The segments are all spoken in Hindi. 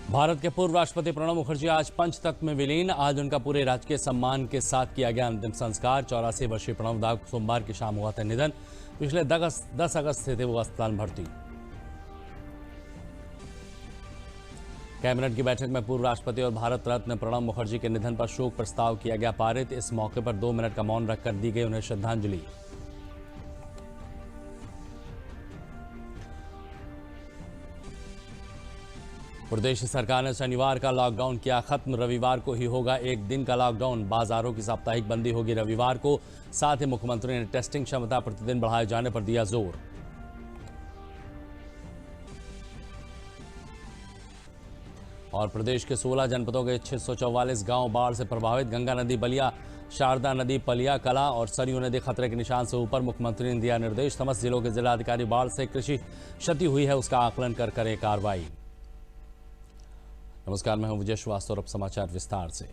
भारत के पूर्व राष्ट्रपति प्रणब मुखर्जी आज पंचतत्व में विलीन। आज उनका पूरे राजकीय सम्मान के साथ किया गया अंतिम संस्कार। 84 वर्षीय प्रणब दा को सोमवार की शाम हुआ था निधन। पिछले 10 अगस्त से थे वो अस्पताल में भर्ती। कैबिनेट की बैठक में पूर्व राष्ट्रपति और भारत रत्न प्रणब मुखर्जी के निधन पर शोक प्रस्ताव किया गया पारित। इस मौके पर 2 मिनट का मौन रखकर दी गई उन्हें श्रद्धांजलि। प्रदेश सरकार ने शनिवार का लॉकडाउन किया खत्म। रविवार को ही होगा 1 दिन का लॉकडाउन। बाजारों की साप्ताहिक बंदी होगी रविवार को। साथ ही मुख्यमंत्री ने टेस्टिंग क्षमता प्रतिदिन बढ़ाए जाने पर दिया जोर। और प्रदेश के 16 जनपदों के 644 गांव बाढ़ से प्रभावित। गंगा नदी बलिया, शारदा नदी पलिया कला और सरयू नदी खतरे के निशान से ऊपर। मुख्यमंत्री ने दिया निर्देश। समस्त जिलों के जिलाधिकारी बाढ़ से कृषि क्षति हुई है उसका आकलन कर करें कार्रवाई। नमस्कार, मैं हूं विजय श्रीवास्तव और अब समाचार विस्तार से।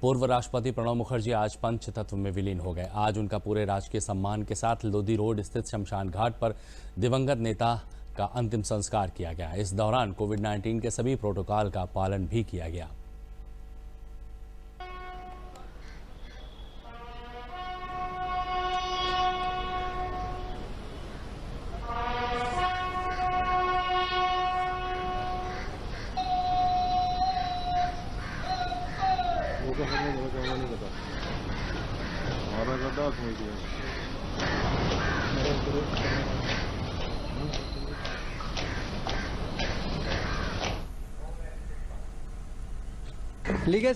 पूर्व राष्ट्रपति प्रणब मुखर्जी आज पंचतत्व में विलीन हो गए। आज उनका पूरे राजकीय सम्मान के साथ लोधी रोड स्थित शमशान घाट पर दिवंगत नेता का अंतिम संस्कार किया गया। इस दौरान कोविड-19 के सभी प्रोटोकॉल का पालन भी किया गया।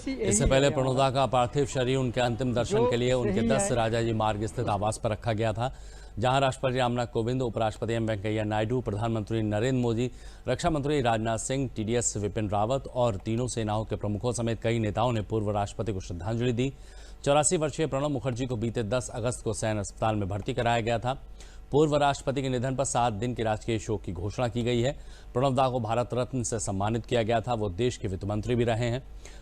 इससे पहले प्रणब दा का पार्थिव शरीर उनके अंतिम दर्शन के लिए उनके 10 राजाजी मार्ग स्थित आवास पर रखा गया था, जहां राष्ट्रपति रामनाथ कोविंद, उपराष्ट्रपति एम वेंकैया नायडू, प्रधानमंत्री नरेंद्र मोदी, रक्षा मंत्री राजनाथ सिंह, टीडीएस विपिन रावत और तीनों सेनाओं के प्रमुखों समेत कई नेताओं ने पूर्व राष्ट्रपति को श्रद्धांजलि दी। 84 वर्षीय प्रणब मुखर्जी को बीते 10 अगस्त को सैन्य अस्पताल में भर्ती कराया गया था। पूर्व राष्ट्रपति के निधन पर 7 दिन के राजकीय शोक की घोषणा की गई है। प्रणब दा को भारत रत्न से सम्मानित किया गया था। वो देश के वित्त मंत्री भी रहे हैं।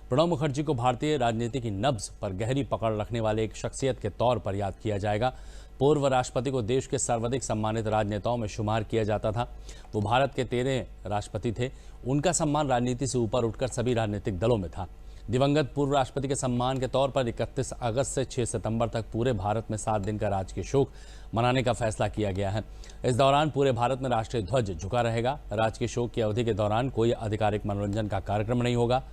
प्रणब मुखर्जी को भारतीय राजनीति की नब्ज पर गहरी पकड़ रखने वाले एक शख्सियत के तौर पर याद किया जाएगा। पूर्व राष्ट्रपति को देश के सर्वाधिक सम्मानित राजनेताओं में शुमार किया जाता था। वो भारत के 13 राष्ट्रपति थे। उनका सम्मान राजनीति से ऊपर उठकर सभी राजनीतिक दलों में था। दिवंगत पूर्व राष्ट्रपति के सम्मान के तौर पर 31 अगस्त से 6 सितंबर तक पूरे भारत में 7 दिन का राजकीय शोक मनाने का फैसला किया गया है। इस दौरान पूरे भारत में राष्ट्रीय ध्वज झुका रहेगा। राजकीय शोक की अवधि के दौरान कोई आधिकारिक मनोरंजन का कार्यक्रम नहीं होगा।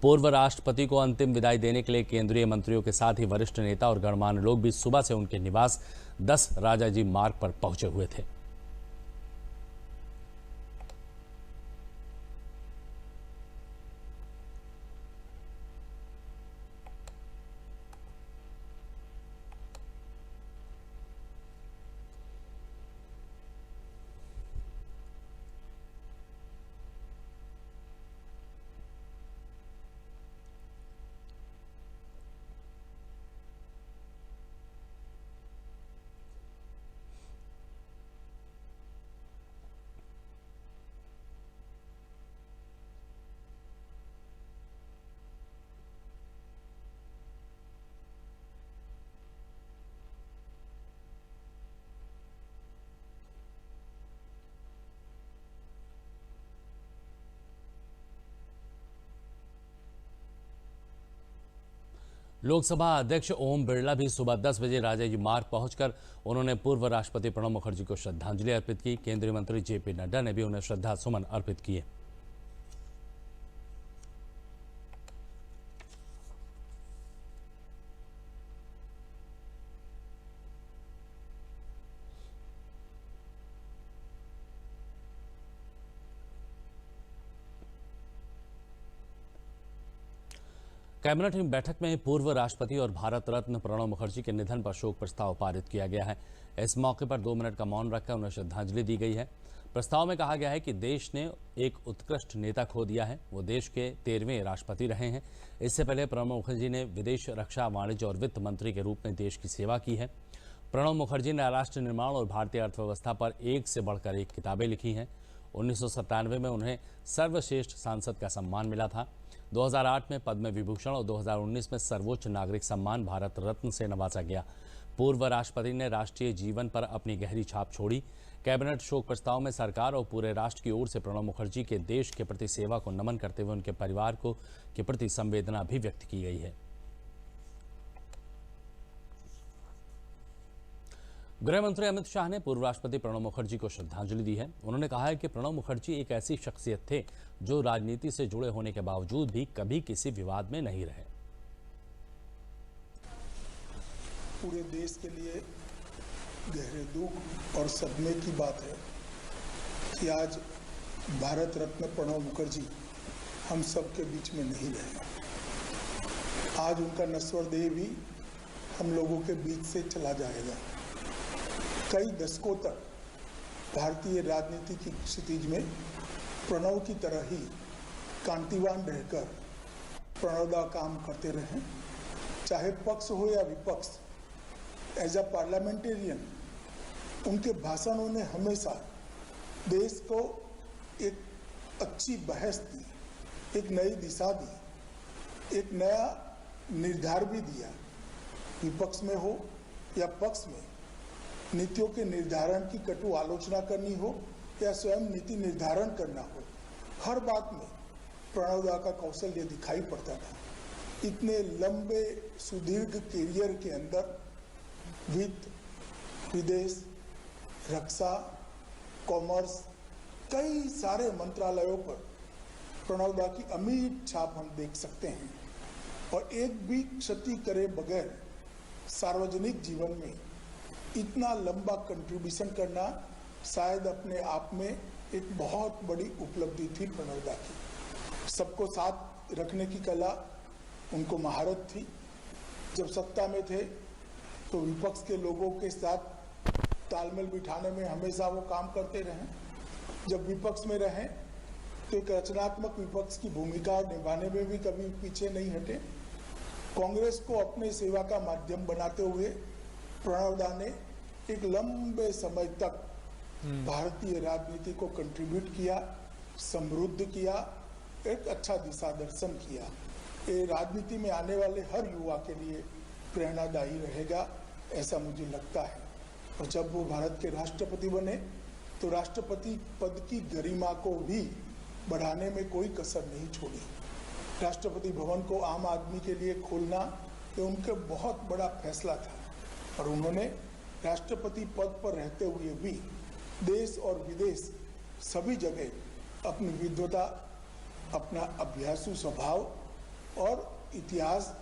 पूर्व राष्ट्रपति को अंतिम विदाई देने के लिए केंद्रीय मंत्रियों के साथ ही वरिष्ठ नेता और गणमान्य लोग भी सुबह से उनके निवास 10 राजाजी मार्ग पर पहुंचे हुए थे। लोकसभा अध्यक्ष ओम बिरला भी सुबह 10 बजे राजाजी मार्ग पहुंचकर उन्होंने पूर्व राष्ट्रपति प्रणब मुखर्जी को श्रद्धांजलि अर्पित की। केंद्रीय मंत्री जेपी नड्डा ने भी उन्हें श्रद्धा सुमन अर्पित किए। कैबिनेट की बैठक में पूर्व राष्ट्रपति और भारत रत्न प्रणब मुखर्जी के निधन पर शोक प्रस्ताव पारित किया गया है। इस मौके पर 2 मिनट का मौन रखकर उन्हें श्रद्धांजलि दी गई है। प्रस्ताव में कहा गया है कि देश ने एक उत्कृष्ट नेता खो दिया है। वो देश के 13वें राष्ट्रपति रहे हैं। इससे पहले प्रणब मुखर्जी ने विदेश, रक्षा, वाणिज्य और वित्त मंत्री के रूप में देश की सेवा की है। प्रणब मुखर्जी ने राष्ट्र निर्माण और भारतीय अर्थव्यवस्था पर एक से बढ़कर एक किताबें लिखी हैं। 1997 में उन्हें सर्वश्रेष्ठ सांसद का सम्मान मिला था। 2008 में पद्म विभूषण और 2019 में सर्वोच्च नागरिक सम्मान भारत रत्न से नवाजा गया। पूर्व राष्ट्रपति ने राष्ट्रीय जीवन पर अपनी गहरी छाप छोड़ी। कैबिनेट शोक प्रस्ताव में सरकार और पूरे राष्ट्र की ओर से प्रणब मुखर्जी के देश के प्रति सेवा को नमन करते हुए उनके परिवार को के प्रति संवेदना भी व्यक्त की गई है। गृह मंत्री अमित शाह ने पूर्व राष्ट्रपति प्रणब मुखर्जी को श्रद्धांजलि दी है। उन्होंने कहा है कि प्रणब मुखर्जी एक ऐसी शख्सियत थे जो राजनीति से जुड़े होने के बावजूद भी कभी किसी विवाद में नहीं रहे। पूरे देश के लिए गहरे दुख और सदमे की बात है कि आज भारत रत्न प्रणब मुखर्जी हम सब के बीच में नहीं रहे। आज उनका नश्वर देह भी हम लोगों के बीच से चला जाएगा। कई दशकों तक भारतीय राजनीति की क्षितिज में प्रणब की तरह ही कांतिवान रहकर प्रणवदा काम करते रहे, चाहे पक्ष हो या विपक्ष। एज अ पार्लियामेंटेरियन उनके भाषणों ने हमेशा देश को एक अच्छी बहस दी, एक नई दिशा दी, एक नया निर्धार भी दिया। विपक्ष में हो या पक्ष में, नीतियों के निर्धारण की कटु आलोचना करनी हो या स्वयं नीति निर्धारण करना हो, हर बात में प्रणवदा का कौशल्य दिखाई पड़ता था। इतने लंबे सुदीर्घ कैरियर के अंदर वित्त, विदेश, रक्षा, कॉमर्स, कई सारे मंत्रालयों पर प्रणवदा की अमिट छाप हम देख सकते हैं। और एक भी क्षति करे बगैर सार्वजनिक जीवन में इतना लंबा कंट्रीब्यूशन करना शायद अपने आप में एक बहुत बड़ी उपलब्धि थी प्रणवदा की। सबको साथ रखने की कला उनको महारत थी। जब सत्ता में थे तो विपक्ष के लोगों के साथ तालमेल बिठाने में हमेशा वो काम करते रहे। जब विपक्ष में रहे तो एक रचनात्मक विपक्ष की भूमिका निभाने में भी कभी पीछे नहीं हटे। कांग्रेस को अपने सेवा का माध्यम बनाते हुए प्रणवदा ने एक लंबे समय तक भारतीय राजनीति को कंट्रीब्यूट किया, समृद्ध किया, एक अच्छा दिशा दर्शन किया। ये राजनीति में आने वाले हर युवा के लिए प्रेरणादायी रहेगा, ऐसा मुझे लगता है। और जब वो भारत के राष्ट्रपति बने तो राष्ट्रपति पद की गरिमा को भी बढ़ाने में कोई कसर नहीं छोड़ी। राष्ट्रपति भवन को आम आदमी के लिए खोलना ये उनका बहुत बड़ा फैसला था और उन्होंने राष्ट्रपति पद पर रहते हुए भी देश और विदेश सभी जगह अपनी विद्वता, अपना अभ्यासु स्वभाव और इतिहास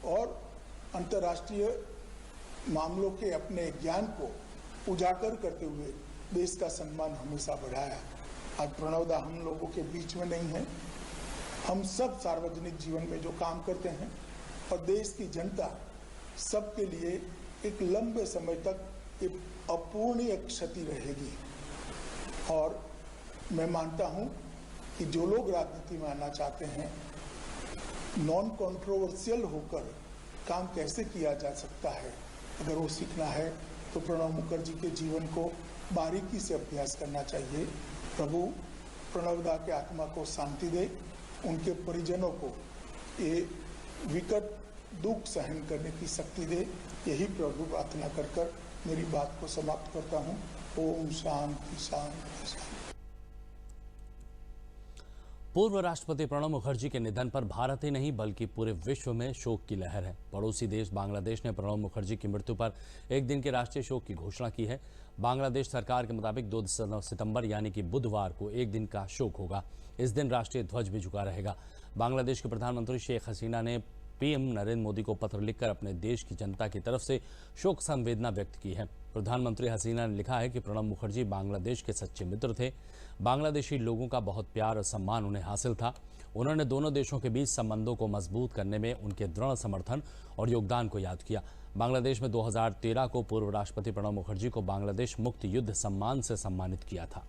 और अंतर्राष्ट्रीय मामलों के अपने ज्ञान को उजागर करते हुए देश का सम्मान हमेशा बढ़ाया। आज प्रणवदा हम लोगों के बीच में नहीं है। हम सब सार्वजनिक जीवन में जो काम करते हैं और देश की जनता सबके लिए एक लंबे समय तक एक अपूर्णीय क्षति रहेगी। और मैं मानता हूं कि जो लोग राजनीति में आना चाहते हैं, नॉन कंट्रोवर्शियल होकर काम कैसे किया जा सकता है, अगर वो सीखना है तो प्रणब मुखर्जी के जीवन को बारीकी से अभ्यास करना चाहिए। प्रभु प्रणवदा के आत्मा को शांति दे, उनके परिजनों को ये विकट दुख सहन करने की शक्ति दे, यही प्रभु प्रार्थना कर मेरी बात को समाप्त करता हूँ। ओम शांति शांति शांति। पूर्व राष्ट्रपति प्रणब मुखर्जी के निधन पर भारत ही नहीं बल्कि पूरे विश्व में शोक की लहर है। पड़ोसी देश बांग्लादेश ने प्रणब मुखर्जी की मृत्यु पर एक दिन के राष्ट्रीय शोक की घोषणा की है। बांग्लादेश सरकार के मुताबिक 2 सितंबर यानी कि बुधवार को एक दिन का शोक होगा। इस दिन राष्ट्रीय ध्वज भी झुका रहेगा। बांग्लादेश के प्रधानमंत्री शेख हसीना ने पीएम नरेंद्र मोदी को पत्र लिखकर अपने देश की जनता की तरफ से शोक संवेदना व्यक्त की है। प्रधानमंत्री हसीना ने लिखा है कि प्रणब मुखर्जी बांग्लादेश के सच्चे मित्र थे। बांग्लादेशी लोगों का बहुत प्यार और सम्मान उन्हें हासिल था। उन्होंने दोनों देशों के बीच संबंधों को मजबूत करने में उनके दृढ़ समर्थन और योगदान को याद किया। बांग्लादेश में 2013 को पूर्व राष्ट्रपति प्रणब मुखर्जी को बांग्लादेश मुक्त युद्ध सम्मान से सम्मानित किया था।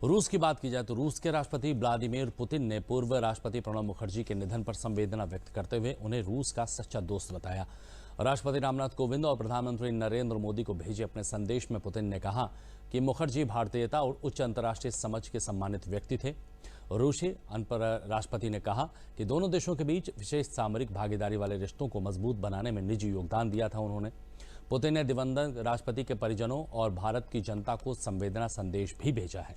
रूस की बात की जाए तो रूस के राष्ट्रपति व्लादिमीर पुतिन ने पूर्व राष्ट्रपति प्रणब मुखर्जी के निधन पर संवेदना व्यक्त करते हुए उन्हें रूस का सच्चा दोस्त बताया। राष्ट्रपति रामनाथ कोविंद और प्रधानमंत्री नरेंद्र मोदी को भेजे अपने संदेश में पुतिन ने कहा कि मुखर्जी भारतीयता और उच्च अंतर्राष्ट्रीय समझ के सम्मानित व्यक्ति थे। रूसी राष्ट्रपति ने कहा कि दोनों देशों के बीच विशेष सामरिक भागीदारी वाले रिश्तों को मजबूत बनाने में निजी योगदान दिया था उन्होंने। पुतिन ने दिवंगत राष्ट्रपति के परिजनों और भारत की जनता को संवेदना संदेश भी भेजा है।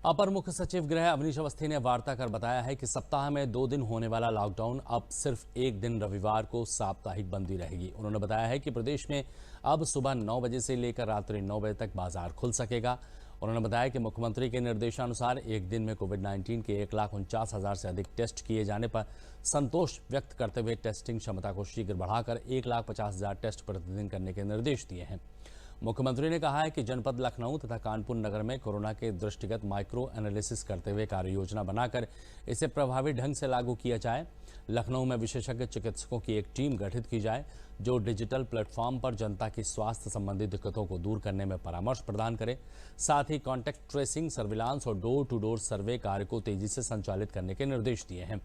अपर मुख्य सचिव गृह अवनीश अवस्थी ने वार्ता कर बताया है कि सप्ताह में 2 दिन होने वाला लॉकडाउन अब सिर्फ एक दिन रविवार को साप्ताहिक बंदी रहेगी। उन्होंने बताया है कि प्रदेश में अब सुबह 9 बजे से लेकर रात्रि 9 बजे तक बाजार खुल सकेगा। उन्होंने बताया कि मुख्यमंत्री के निर्देशानुसार एक दिन में कोविड-19 के 1,49,000 से अधिक टेस्ट किए जाने पर संतोष व्यक्त करते हुए टेस्टिंग क्षमता को शीघ्र बढ़ाकर 1,50,000 टेस्ट प्रतिदिन करने के निर्देश दिए हैं। मुख्यमंत्री ने कहा है कि जनपद लखनऊ तथा कानपुर नगर में कोरोना के दृष्टिगत माइक्रो एनालिसिस करते हुए कार्य योजना बनाकर इसे प्रभावी ढंग से लागू किया जाए। लखनऊ में विशेषज्ञ चिकित्सकों की एक टीम गठित की जाए जो डिजिटल प्लेटफॉर्म पर जनता की स्वास्थ्य संबंधी दिक्कतों को दूर करने में परामर्श प्रदान करे। साथ ही कॉन्टैक्ट ट्रेसिंग, सर्विलांस और डोर टू डोर सर्वे कार्य को तेजी से संचालित करने के निर्देश दिए हैं।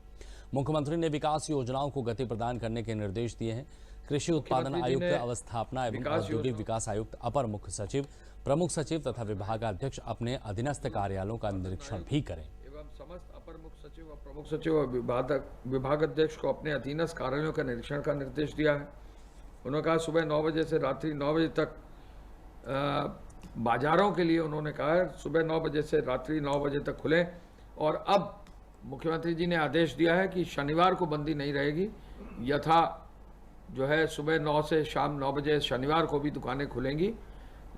मुख्यमंत्री ने विकास योजनाओं को गति प्रदान करने के निर्देश दिए हैं। कृषि उत्पादन आयुक्त, अवस्थापना एवं औद्योगिक विकास आयुक्त, अपर मुख्य सचिव, प्रमुख सचिव तथा विभागाध्यक्ष अपने अधीनस्थ कार्यालयों का निरीक्षण भी करें। एवं समस्त अपर मुख्य सचिव और प्रमुख सचिव और विभागाध्यक्ष को अपने अधीनस्थ कार्यालयों का निरीक्षण का निर्देश दिया है। उन्होंने कहा सुबह 9 बजे से रात्रि 9 बजे तक बाजारों के लिए उन्होंने कहा है सुबह 9 बजे से रात्रि 9 बजे तक खुलें। और अब मुख्यमंत्री जी ने आदेश दिया है कि शनिवार को बंदी नहीं रहेगी, यथा जो है सुबह 9 से शाम 9 बजे शनिवार को भी दुकानें खुलेंगी,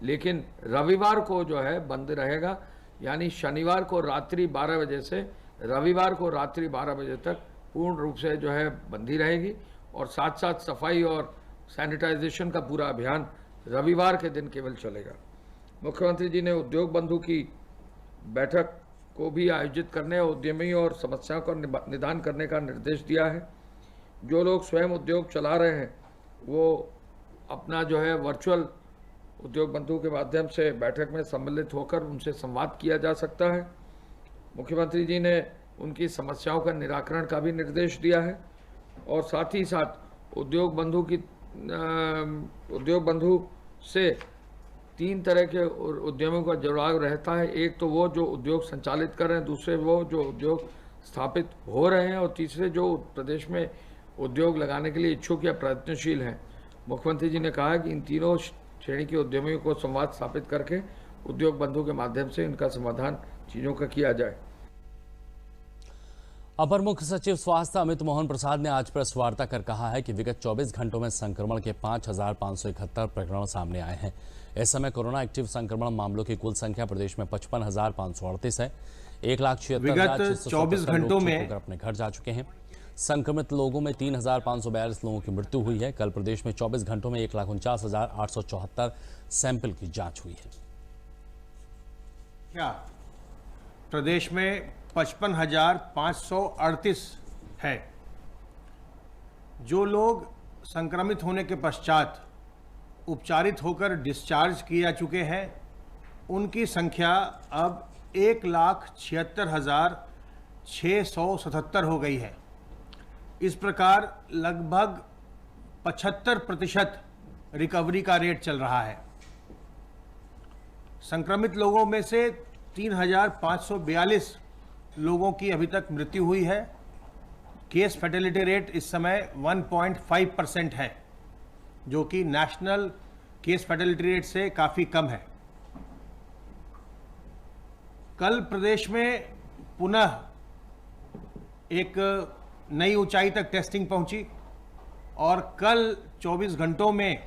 लेकिन रविवार को जो है बंद रहेगा। यानी शनिवार को रात्रि 12 बजे से रविवार को रात्रि 12 बजे तक पूर्ण रूप से जो है बंदी रहेगी। और साथ साथ सफाई और सैनिटाइजेशन का पूरा अभियान रविवार के दिन केवल चलेगा। मुख्यमंत्री जी ने उद्योग बंधु की बैठक को भी आयोजित करने और उद्यमियों और समस्याओं का निदान करने का निर्देश दिया है। जो लोग स्वयं उद्योग चला रहे हैं वो अपना जो है वर्चुअल उद्योग बंधु के माध्यम से बैठक में सम्मिलित होकर उनसे संवाद किया जा सकता है। मुख्यमंत्री जी ने उनकी समस्याओं का निराकरण का भी निर्देश दिया है। और साथ ही साथ उद्योग बंधु से 3 तरह के उद्यमियों का जुड़ाव रहता है। एक तो वो जो उद्योग संचालित कर रहे हैं, दूसरे वो जो उद्योग स्थापित हो रहे हैं, और तीसरे जो प्रदेश में उद्योग लगाने के लिए इच्छुक या प्रयत्नशील हैं। मुख्यमंत्री जी ने कहा कि इन तीनों श्रेणी के उद्यमियों को संवाद स्थापित करके उद्योग बंधु के माध्यम से इनका समाधान चीजों का किया जाए। अपर मुख्य सचिव स्वास्थ्य अमित मोहन प्रसाद ने आज प्रेस वार्ता कर कहा है कि विगत 24 घंटों में संक्रमण के 5,571 प्रकरण सामने आए हैं। इस समय कोरोना एक्टिव संक्रमण मामलों की कुल संख्या प्रदेश में 55,538 है। 1,76,670 घंटों में अपने घर जा चुके हैं। संक्रमित लोगों में 3,542 लोगों की मृत्यु हुई है। कल प्रदेश में 24 घंटों में 1,49,874 सैंपल की जांच हुई है। क्या प्रदेश में 55,538 है। जो लोग संक्रमित होने के पश्चात उपचारित होकर डिस्चार्ज किए जा चुके हैं उनकी संख्या अब 1,76,677 हो गई है। इस प्रकार लगभग 75% रिकवरी का रेट चल रहा है। संक्रमित लोगों में से 3,542 लोगों की अभी तक मृत्यु हुई है। केस फैटेलिटी रेट इस समय 1.5% है, जो कि नेशनल केस फैटेलिटी रेट से काफ़ी कम है। कल प्रदेश में पुनः एक नई ऊंचाई तक टेस्टिंग पहुंची और कल 24 घंटों में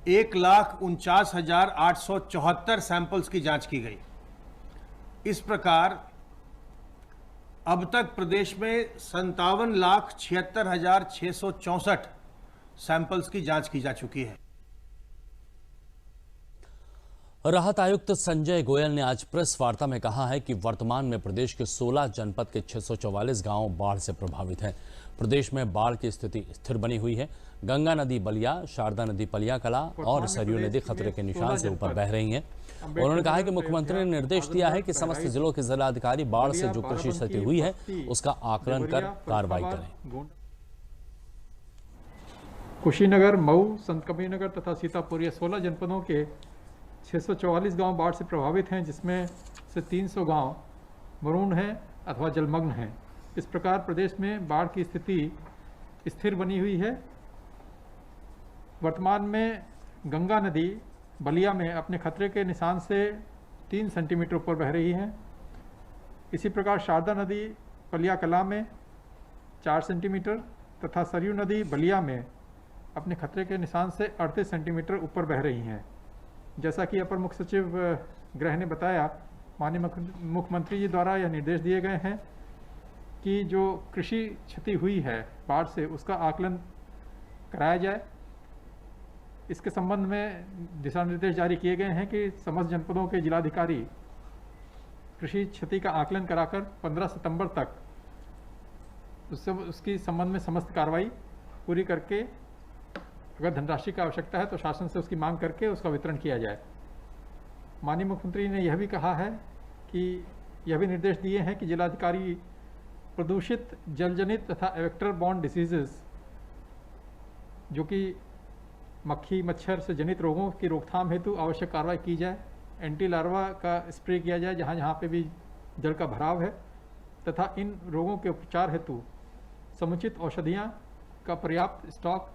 1,49,874 सैंपल्स की जांच की गई। इस प्रकार अब तक प्रदेश में 57,76,664 सैंपल्स की जांच की जा चुकी है। राहत आयुक्त संजय गोयल ने आज प्रेस वार्ता में कहा है कि वर्तमान में प्रदेश के 16 जनपद के 644 गांव बाढ़ से प्रभावित हैं। प्रदेश में बाढ़ की स्थिति स्थिर बनी हुई है। गंगा नदी बलिया, शारदा नदी पलिया कला और सरयू नदी खतरे के निशान से ऊपर बह रही हैं। उन्होंने कहा है कि मुख्यमंत्री ने निर्देश दिया है कि समस्त जिलों के जिलाधिकारी बाढ़ से जो कृषि क्षति हुई है उसका आकलन कर कार्रवाई करें। कुशीनगर, मऊ, संत कबीरनगर तथा सीतापुर ये 16 जनपदों के 644 गांव बाढ़ से प्रभावित हैं, जिसमें से 300 गांव मरून हैं अथवा जलमग्न हैं। इस प्रकार प्रदेश में बाढ़ की स्थिति स्थिर बनी हुई है। वर्तमान में गंगा नदी बलिया में अपने खतरे के निशान से 3 सेंटीमीटर ऊपर बह रही है। इसी प्रकार शारदा नदी पलिया कला में 4 सेंटीमीटर तथा सरयू नदी बलिया में अपने खतरे के निशान से 38 सेंटीमीटर ऊपर बह रही हैं। जैसा कि अपर मुख्य सचिव गृह ने बताया, माननीय मुख्यमंत्री जी द्वारा यह निर्देश दिए गए हैं कि जो कृषि क्षति हुई है बाढ़ से, उसका आकलन कराया जाए। इसके संबंध में दिशा निर्देश जारी किए गए हैं कि समस्त जनपदों के जिलाधिकारी कृषि क्षति का आकलन कराकर 15 सितंबर तक उसकी संबंध में समस्त कार्रवाई पूरी करके, अगर धनराशि की आवश्यकता है तो शासन से उसकी मांग करके उसका वितरण किया जाए। माननीय मुख्यमंत्री ने यह भी कहा है कि यह भी निर्देश दिए हैं कि जिलाधिकारी प्रदूषित जलजनित तथा वेक्टर बॉर्न डिसीजेस, जो कि मक्खी मच्छर से जनित रोगों की रोकथाम हेतु आवश्यक कार्रवाई की जाए। एंटी लार्वा का स्प्रे किया जाए जहाँ जहाँ पे भी जल का भराव है, तथा इन रोगों के उपचार हेतु समुचित औषधियाँ का पर्याप्त स्टॉक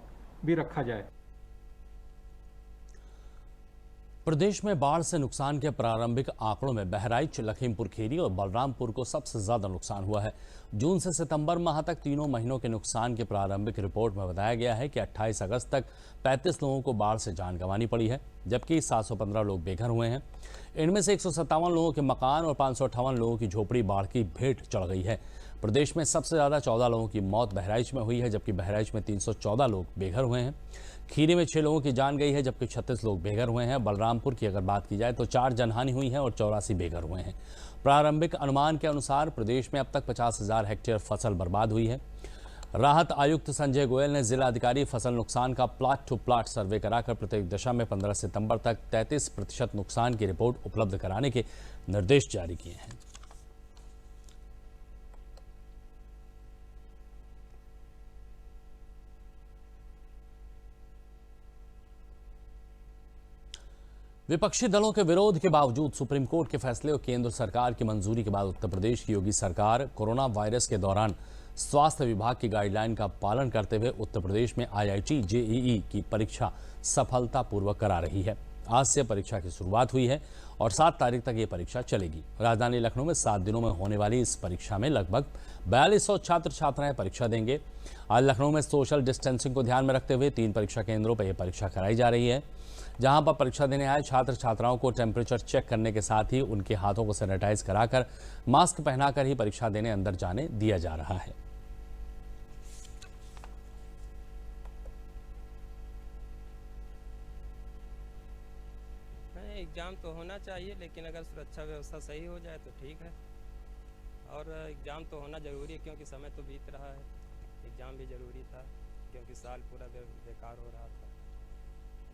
भी रखा जाए। प्रदेश में बाढ़ से नुकसान के प्रारंभिक आंकड़ों में बहराइच, लखीमपुर खीरी और बलरामपुर को सबसे ज्यादा नुकसान हुआ है। जून से सितंबर माह तक तीनों महीनों के नुकसान की प्रारंभिक रिपोर्ट में बताया गया है कि 28 अगस्त तक 35 लोगों को बाढ़ से जान गंवानी पड़ी है, जबकि 715 लोग बेघर हुए हैं। इनमें से 157 लोगों के मकान और 558 लोगों की झोपड़ी बाढ़ की भेंट चढ़ गई है। प्रदेश में सबसे ज्यादा 14 लोगों की मौत बहराइच में हुई है, जबकि बहराइच में 314 लोग बेघर हुए हैं। खीरी में 6 लोगों की जान गई है, जबकि 36 लोग बेघर हुए हैं। बलरामपुर की अगर बात की जाए तो 4 जनहानि हुई है और 84 बेघर हुए हैं। प्रारंभिक अनुमान के अनुसार प्रदेश में अब तक 50,000 हेक्टेयर फसल बर्बाद हुई है। राहत आयुक्त संजय गोयल ने जिलाधिकारी फसल नुकसान का प्लाट टू प्लाट सर्वे कराकर प्रत्येक दशा में 15 सितंबर तक 33% नुकसान की रिपोर्ट उपलब्ध कराने के निर्देश जारी किए हैं। विपक्षी दलों के विरोध के बावजूद सुप्रीम कोर्ट के फैसले और केंद्र सरकार की मंजूरी के बाद उत्तर प्रदेश की योगी सरकार कोरोना वायरस के दौरान स्वास्थ्य विभाग की गाइडलाइन का पालन करते हुए उत्तर प्रदेश में IIT JEE की परीक्षा सफलतापूर्वक करा रही है। आज से परीक्षा की शुरुआत हुई है और 7 तारीख तक ये परीक्षा चलेगी। राजधानी लखनऊ में 7 दिनों में होने वाली इस परीक्षा में लगभग 4200 छात्र छात्राएं परीक्षा देंगे। आज लखनऊ में सोशल डिस्टेंसिंग को ध्यान में रखते हुए 3 परीक्षा केंद्रों पर यह परीक्षा कराई जा रही है, जहां पर परीक्षा देने आए छात्र छात्राओं को टेम्परेचर चेक करने के साथ ही उनके हाथों को सैनिटाइज कराकर मास्क पहनाकर ही परीक्षा देने अंदर जाने दिया जा रहा है। एग्ज़ाम तो होना चाहिए, लेकिन अगर सुरक्षा व्यवस्था सही हो जाए तो ठीक है। और एग्ज़ाम तो होना ज़रूरी है, क्योंकि समय तो बीत रहा है। एग्ज़ाम भी ज़रूरी था, क्योंकि साल पूरा बेकार हो रहा था,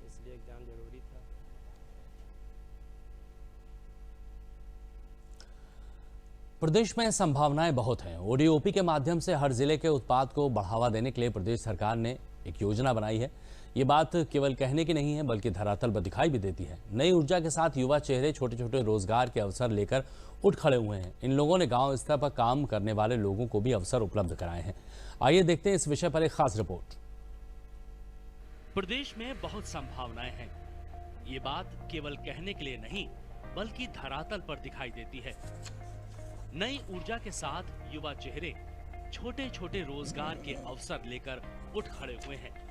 इसलिए एग्ज़ाम ज़रूरी था। प्रदेश में संभावनाएं बहुत हैं। ODOP के माध्यम से हर जिले के उत्पाद को बढ़ावा देने के लिए प्रदेश सरकार ने एक योजना बनाई है। ये बात केवल कहने की नहीं है, बल्कि धरातल पर दिखाई भी देती है। नई ऊर्जा के साथ युवा चेहरे छोटे छोटे रोजगार के अवसर लेकर उठ खड़े हुए हैं। इन लोगों ने गांव स्तर पर काम करने वाले लोगों को भी अवसर उपलब्ध कराए हैं। आइए देखते हैं इस विषय पर एक खास रिपोर्ट। प्रदेश में बहुत संभावनाएं हैं। ये बात केवल कहने के लिए नहीं, बल्कि धरातल पर दिखाई देती है। नई ऊर्जा के साथ युवा चेहरे छोटे छोटे रोजगार के अवसर लेकर उठ खड़े हुए हैं।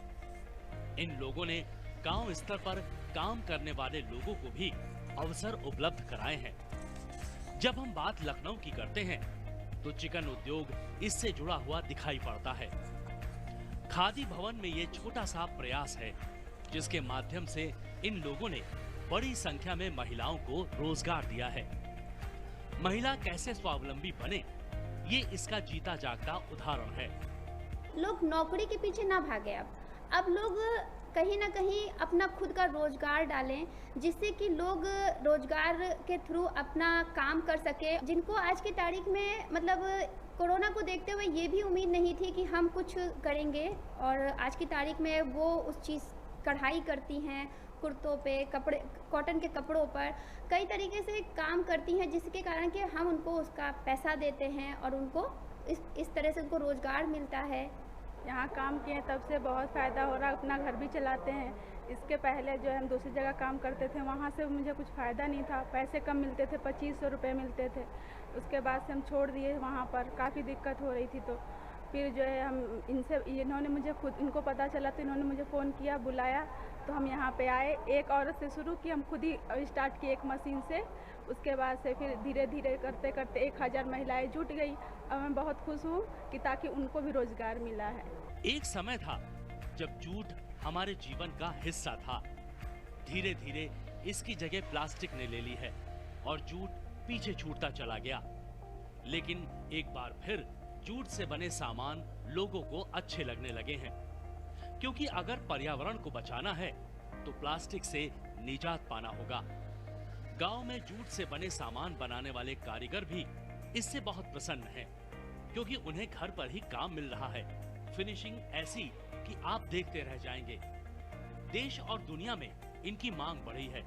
इन लोगों ने गांव स्तर पर काम करने वाले लोगों को भी अवसर उपलब्ध कराए हैं। जब हम बात लखनऊ की करते हैं तो चिकन उद्योग इससे जुड़ा हुआ दिखाई पड़ता है। खादी भवन में ये छोटा सा प्रयास है, जिसके माध्यम से इन लोगों ने बड़ी संख्या में महिलाओं को रोजगार दिया है। महिला कैसे स्वावलंबी बने, ये इसका जीता जागता उदाहरण है। लोग नौकरी के पीछे ना भागे। अब लोग कहीं ना कहीं अपना खुद का रोजगार डालें, जिससे कि लोग रोजगार के थ्रू अपना काम कर सके। जिनको आज की तारीख में मतलब कोरोना को देखते हुए ये भी उम्मीद नहीं थी कि हम कुछ करेंगे, और आज की तारीख में वो उस चीज़ कढ़ाई करती हैं, कुर्तों पे, कपड़े, कॉटन के कपड़ों पर कई तरीके से काम करती हैं, जिसके कारण कि हम उनको उसका पैसा देते हैं और उनको इस तरह से उनको रोजगार मिलता है। यहाँ काम किए तब से बहुत फ़ायदा हो रहा है, अपना घर भी चलाते हैं। इसके पहले जो है हम दूसरी जगह काम करते थे, वहाँ से मुझे कुछ फ़ायदा नहीं था, पैसे कम मिलते थे, 2500 रुपये मिलते थे। उसके बाद से हम छोड़ दिए, वहाँ पर काफ़ी दिक्कत हो रही थी। तो फिर जो है हम इन्होंने मुझे खुद, इनको पता चला तो इन्होंने मुझे फ़ोन किया, बुलाया, तो हम यहाँ पे आए। एक औरत से शुरू की, हम खुद ही स्टार्ट किए एक मशीन से। उसके बाद से फिर धीरे धीरे करते करते 1000 महिलाएं जुट गई। अब मैं बहुत खुश हूँ कि ताकि उनको भी रोजगार मिला है। एक समय था जब जूट हमारे जीवन का हिस्सा था। धीरे धीरे इसकी जगह प्लास्टिक ने ले ली है और जूट पीछे छूटता चला गया। लेकिन एक बार फिर जूट से बने सामान लोगों को अच्छे लगने लगे हैं, क्योंकि अगर पर्यावरण को बचाना है तो प्लास्टिक से निजात पाना होगा। गांव में जूट से बने सामान बनाने वाले कारीगर भी इससे बहुत प्रसन्न हैं, क्योंकि उन्हें घर पर ही काम मिल रहा है। फिनिशिंग ऐसी कि आप देखते रह जाएंगे। देश और दुनिया में इनकी मांग बढ़ी है,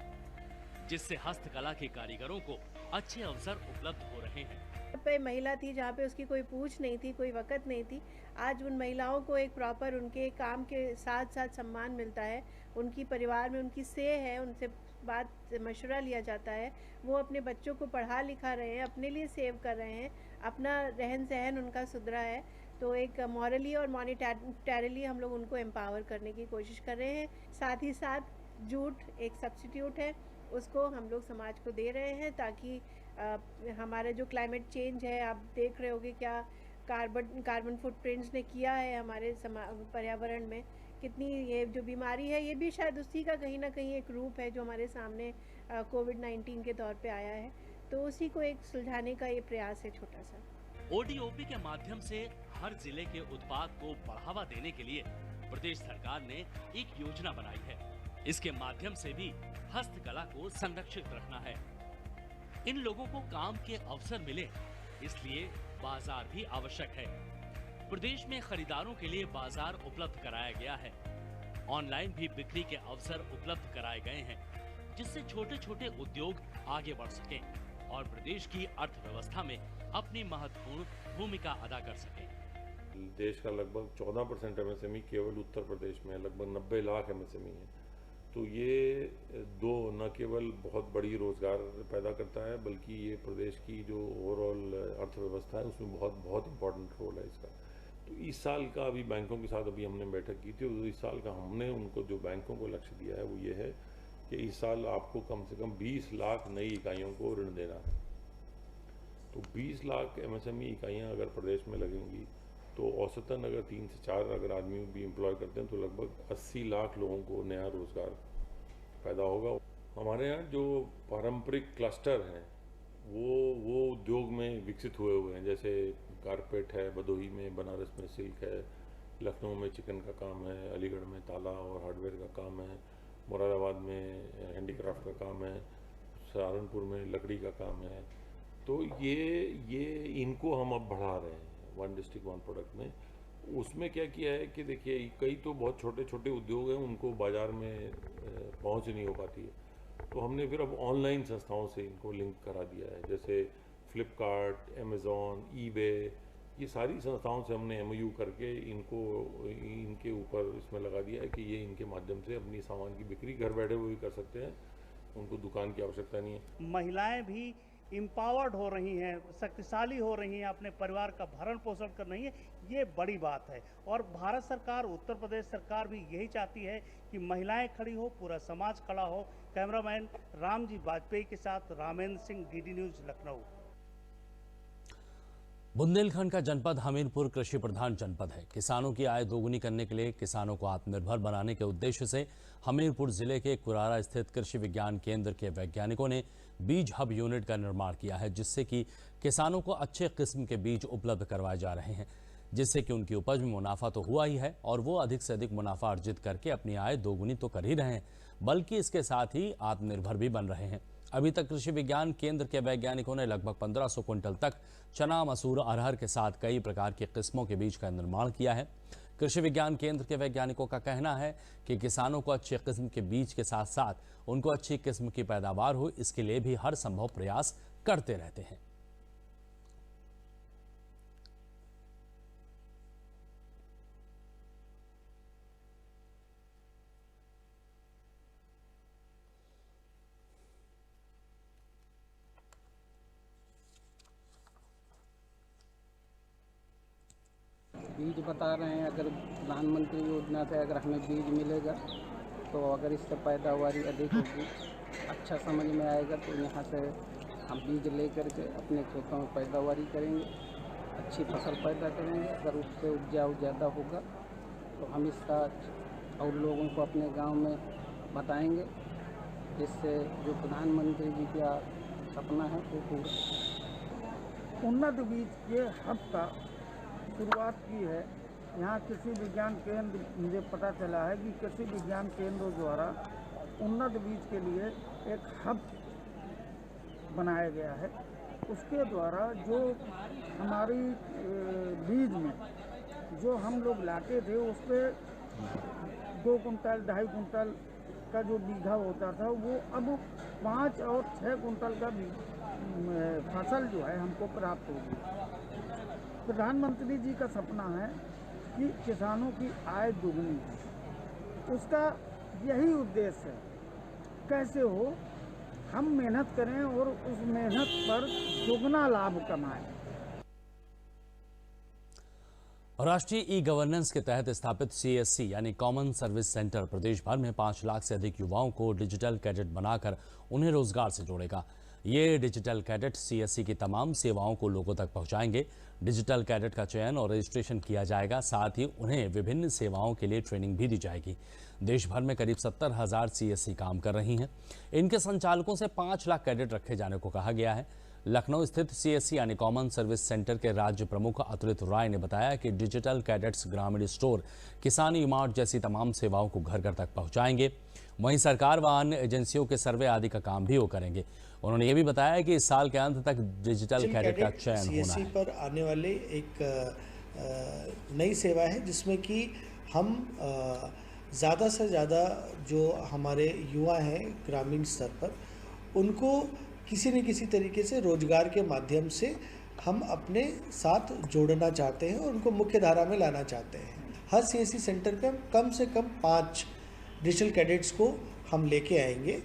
जिससे हस्तकला के कारीगरों को अच्छे अवसर उपलब्ध हो रहे हैं। पे महिला थी जहाँ पे उसकी कोई पूछ नहीं थी, कोई वक़्त नहीं थी। आज उन महिलाओं को एक प्रॉपर उनके काम के साथ साथ सम्मान मिलता है। उनकी परिवार में उनकी सेह है, उनसे बात मशवरा लिया जाता है। वो अपने बच्चों को पढ़ा लिखा रहे हैं, अपने लिए सेव कर रहे हैं, अपना रहन सहन उनका सुधरा है। तो एक मॉरली और मॉनिटरली हम लोग उनको एम्पावर करने की कोशिश कर रहे हैं। साथ ही साथ जूट एक सब्स्टिट्यूट है, उसको हम लोग समाज को दे रहे हैं, ताकि हमारे जो क्लाइमेट चेंज है, आप देख रहे होगे क्या कार्बन फुटप्रिंट्स ने किया है हमारे पर्यावरण में, कितनी ये जो बीमारी है, ये भी शायद उसी का कहीं ना कहीं एक रूप है जो हमारे सामने कोविड-19 के दौर पे आया है। तो उसी को एक सुलझाने का ये प्रयास है छोटा सा। ओडीओपी के माध्यम से हर जिले के उत्पाद को बढ़ावा देने के लिए प्रदेश सरकार ने एक योजना बनाई है। इसके माध्यम से भी हस्तकला को संरक्षित रखना है। इन लोगों को काम के अवसर मिले, इसलिए बाजार भी आवश्यक है। प्रदेश में खरीदारों के लिए बाजार उपलब्ध कराया गया है। ऑनलाइन भी बिक्री के अवसर उपलब्ध कराए गए हैं, जिससे छोटे छोटे उद्योग आगे बढ़ सकें और प्रदेश की अर्थव्यवस्था में अपनी महत्वपूर्ण भूमिका अदा कर सकें। देश का लगभग 14% एमएसएमई केवल उत्तर प्रदेश में, लगभग 90 लाख एमएसएमई है। तो ये न केवल बहुत बड़ी रोजगार पैदा करता है, बल्कि ये प्रदेश की जो ओवरऑल अर्थव्यवस्था है उसमें बहुत इंपॉर्टेंट रोल है इसका। तो इस साल का अभी बैंकों के साथ अभी हमने बैठक की थी, तो इस साल का हमने उनको जो बैंकों को लक्ष्य दिया है वो ये है कि इस साल आपको कम से कम 20 लाख नई इकाइयों को ऋण देना है। तो 20 लाख एमएसएमई इकाइयाँ अगर प्रदेश में लगेंगी तो औसतन अगर 3 से 4 अगर आदमी भी एम्प्लॉय करते हैं तो लगभग 80 लाख लोगों को नया रोजगार पैदा होगा। हमारे यहाँ जो पारंपरिक क्लस्टर हैं वो उद्योग में विकसित हुए हैं, जैसे कारपेट है, भदोही में, बनारस में सिल्क है, लखनऊ में चिकन का काम है, अलीगढ़ में ताला और हार्डवेयर का काम है, मुरादाबाद में हैंडीक्राफ्ट का काम है, सहारनपुर में लकड़ी का काम है। तो ये इनको हम अब बढ़ा रहे हैं वन डिस्ट्रिक्ट वन प्रोडक्ट में। उसमें क्या किया है कि देखिए कई तो बहुत छोटे छोटे उद्योग हैं, उनको बाज़ार में पहुंच नहीं हो पाती है, तो हमने फिर अब ऑनलाइन संस्थाओं से इनको लिंक करा दिया है, जैसे फ्लिपकार्ट, अमेज़ॉन, ईबे, ये सारी संस्थाओं से हमने MOU करके इनके ऊपर इसमें लगा दिया है कि ये इनके माध्यम से अपनी सामान की बिक्री घर बैठे हुए भी कर सकते हैं, उनको दुकान की आवश्यकता नहीं है। महिलाएं भी इम्पावर्ड हो रही हैं, शक्तिशाली हो रही हैं, अपने परिवार का भरण पोषण कर रही हैं, ये बड़ी बात है। और भारत सरकार, उत्तर प्रदेश सरकार भी यही चाहती है कि महिलाएं खड़ी हो, पूरा समाज खड़ा हो। कैमरामैन रामजी वाजपेयी के साथ रामेंद्र सिंह, DD न्यूज, लखनऊ। बुंदेलखंड का जनपद हमीरपुर कृषि प्रधान जनपद है। किसानों की आय दोगुनी करने के लिए, किसानों को आत्मनिर्भर बनाने के उद्देश्य से हमीरपुर जिले के कुरारा स्थित कृषि विज्ञान केंद्र के वैज्ञानिकों ने बीज हब यूनिट का निर्माण किया है, जिससे कि किसानों को अच्छे किस्म के बीज उपलब्ध करवाए जा रहे हैं, जिससे कि उनकी उपज में मुनाफा तो हुआ ही है और वो अधिक से अधिक मुनाफा अर्जित करके अपनी आय दोगुनी तो कर ही रहे हैं, बल्कि इसके साथ ही आत्मनिर्भर भी बन रहे हैं। अभी तक कृषि विज्ञान केंद्र के वैज्ञानिकों ने लगभग 1500 क्विंटल तक चना, मसूर, अरहर के साथ कई प्रकार के किस्मों के बीज का निर्माण किया है। कृषि विज्ञान केंद्र के वैज्ञानिकों का कहना है कि किसानों को अच्छे किस्म के बीज के साथ साथ उनको अच्छी किस्म की पैदावार हो, इसके लिए भी हर संभव प्रयास करते रहते हैं। बीज बता रहे हैं, अगर प्रधानमंत्री योजना से अगर हमें बीज मिलेगा तो अगर इससे पैदावारी अधिक होगी, अच्छा समझ में आएगा तो यहाँ से हम बीज लेकर के अपने खेतों में पैदावारी करेंगे, अच्छी फसल पैदा करेंगे। अगर उससे उपजाऊ ज़्यादा होगा तो हम इसका और लोगों को अपने गांव में बताएंगे, जिससे जो प्रधानमंत्री जी का सपना है वो पूरा। उन्नत बीज के हब का शुरुआत की है। यहाँ कृषि विज्ञान केंद्र, मुझे पता चला है कि कृषि विज्ञान केंद्र द्वारा उन्नत बीज के लिए एक हब बनाया गया है। उसके द्वारा जो हमारी बीज में जो हम लोग लाते थे उस पर 2 कुंटल 2.5 कुंटल का जो बीघा होता था वो अब 5 और 6 कुंटल का फसल जो है हमको प्राप्त होगी। प्रधानमंत्री जी का सपना है कि किसानों की आय दुगनी है, उसका यही उद्देश्य है। कैसे हो, हम मेहनत करें और उस मेहनत पर दुगना लाभ कमाएं। राष्ट्रीय ई गवर्नेंस के तहत स्थापित CSC यानी कॉमन सर्विस सेंटर प्रदेश भर में 5 लाख से अधिक युवाओं को डिजिटल कैडेट बनाकर उन्हें रोजगार से जोड़ेगा। ये डिजिटल कैडेट CSC की तमाम सेवाओं को लोगों तक पहुंचाएंगे। डिजिटल कैडेट का चयन और रजिस्ट्रेशन किया जाएगा, साथ ही उन्हें विभिन्न सेवाओं के लिए ट्रेनिंग भी दी जाएगी। देश भर में करीब 70,000 CSC काम कर रही हैं। इनके संचालकों से 5 लाख कैडेट रखे जाने को कहा गया है। लखनऊ स्थित CSC यानी कॉमन सर्विस सेंटर के राज्य प्रमुख अतुलित राय ने बताया कि डिजिटल कैडेट्स ग्रामीण स्टोर, किसान ई-मार्ट जैसी तमाम सेवाओं को घर घर तक पहुंचाएंगे। वहीं सरकार व अन्य एजेंसियों के सर्वे आदि का काम भी वो करेंगे। उन्होंने ये भी बताया कि इस साल के अंत तक डिजिटल कैडेट का चयन होना है। पर आने वाले एक नई सेवा है जिसमें कि हम ज़्यादा से ज़्यादा जो हमारे युवा हैं ग्रामीण स्तर पर, उनको किसी न किसी तरीके से रोजगार के माध्यम से हम अपने साथ जोड़ना चाहते हैं और उनको मुख्य धारा में लाना चाहते हैं। हर CSC सेंटर पे कम से कम 5 डिजिटल कैडेट्स को हम लेके आएंगे।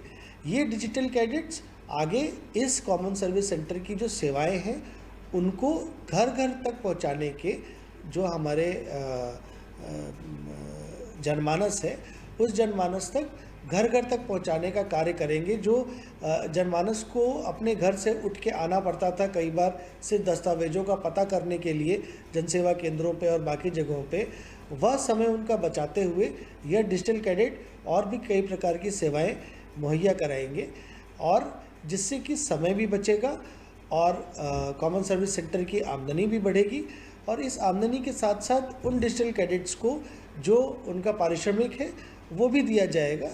ये डिजिटल कैडेट्स आगे इस कॉमन सर्विस सेंटर की जो सेवाएं हैं उनको घर घर तक पहुंचाने के जो हमारे जनमानस है, उस जनमानस तक घर घर तक पहुंचाने का कार्य करेंगे। जो जनमानस को अपने घर से उठ के आना पड़ता था कई बार सिर्फ दस्तावेजों का पता करने के लिए जनसेवा केंद्रों पे और बाकी जगहों पे, वह समय उनका बचाते हुए यह डिजिटल कैडेट और भी कई प्रकार की सेवाएं मुहैया कराएंगे, और जिससे कि समय भी बचेगा और कॉमन सर्विस सेंटर की आमदनी भी बढ़ेगी। और इस आमदनी के साथ साथ उन डिजिटल कैडेट्स को जो उनका पारिश्रमिक है वो भी दिया जाएगा।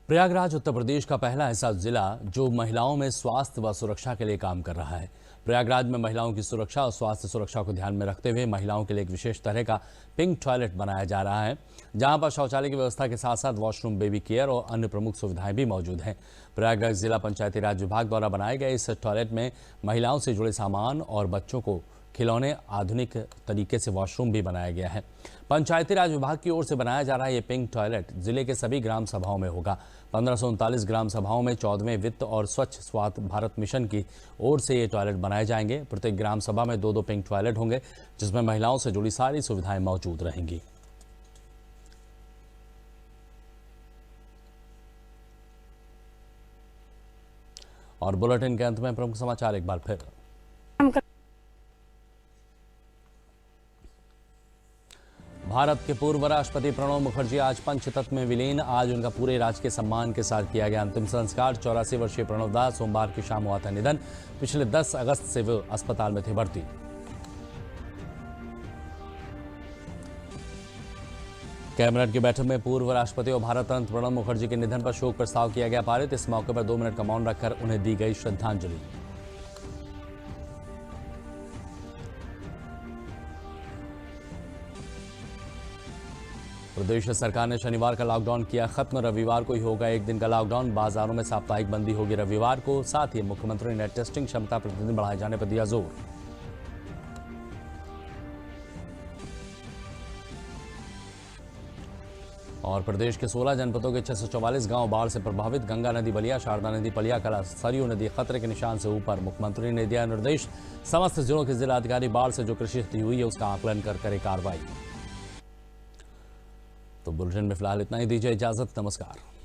प्रयागराज उत्तर प्रदेश का पहला ऐसा जिला जो महिलाओं में स्वास्थ्य व सुरक्षा के लिए काम कर रहा है। प्रयागराज में महिलाओं की सुरक्षा और स्वास्थ्य सुरक्षा को ध्यान में रखते हुए महिलाओं के लिए एक विशेष तरह का पिंक टॉयलेट बनाया जा रहा है, जहां पर शौचालय की व्यवस्था के साथ साथ वॉशरूम, बेबी केयर और अन्य प्रमुख सुविधाएं भी मौजूद हैं। प्रयागराज जिला पंचायती राज विभाग द्वारा बनाए गए इस टॉयलेट में महिलाओं से जुड़े सामान और बच्चों को खिलौने, आधुनिक तरीके से वॉशरूम भी बनाया गया है। पंचायती राज विभाग की ओर से बनाया जा रहा ये पिंक टॉयलेट जिले के सभी ग्राम सभाओं में होगा। 1539 ग्राम सभाओं में 14वें वित्त और स्वच्छ स्वास्थ्य भारत मिशन की ओर से ये टॉयलेट बनाए जाएंगे। प्रत्येक ग्राम सभा में 2-2 पिंक टॉयलेट होंगे, जिसमें महिलाओं से जुड़ी सारी सुविधाएं मौजूद रहेंगी। और बुलेटिन के अंत में प्रमुख समाचार एक बार फिर। भारत के पूर्व राष्ट्रपति प्रणब मुखर्जी आज पंचतत्व में विलीन। आज उनका पूरे राजकीय सम्मान के साथ किया गया अंतिम संस्कार। 84 वर्षीय प्रणब दा सोमवार की शाम हुआ था निधन। पिछले 10 अगस्त से वो अस्पताल में थे भर्ती। कैबिनेट की बैठक में पूर्व राष्ट्रपति और भारत रत्न प्रणब मुखर्जी के निधन पर शोक प्रस्ताव किया गया पारित। इस मौके पर 2 मिनट का मौन रखकर उन्हें दी गई श्रद्धांजलि। प्रदेश सरकार ने शनिवार का लॉकडाउन किया खत्म। रविवार को ही होगा 1 दिन का लॉकडाउन। बाजारों में साप्ताहिक बंदी होगी रविवार को। साथ ही मुख्यमंत्री ने टेस्टिंग क्षमता प्रतिदिन बढ़ाए जाने पर दिया जोर। और प्रदेश के 16 जनपदों के 644 गांव बाढ़ से प्रभावित। गंगा नदी बलिया, शारदा नदी पलिया कला, सरयू नदी खतरे के निशान से ऊपर। मुख्यमंत्री ने दिया निर्देश, समस्त जिलों के जिलाधिकारी बाढ़ से जो कृषि क्षति हुई है उसका आकलन कर करे कार्रवाई। तो बुलेटिन में फिलहाल इतना ही, दीजिए इजाजत, नमस्कार।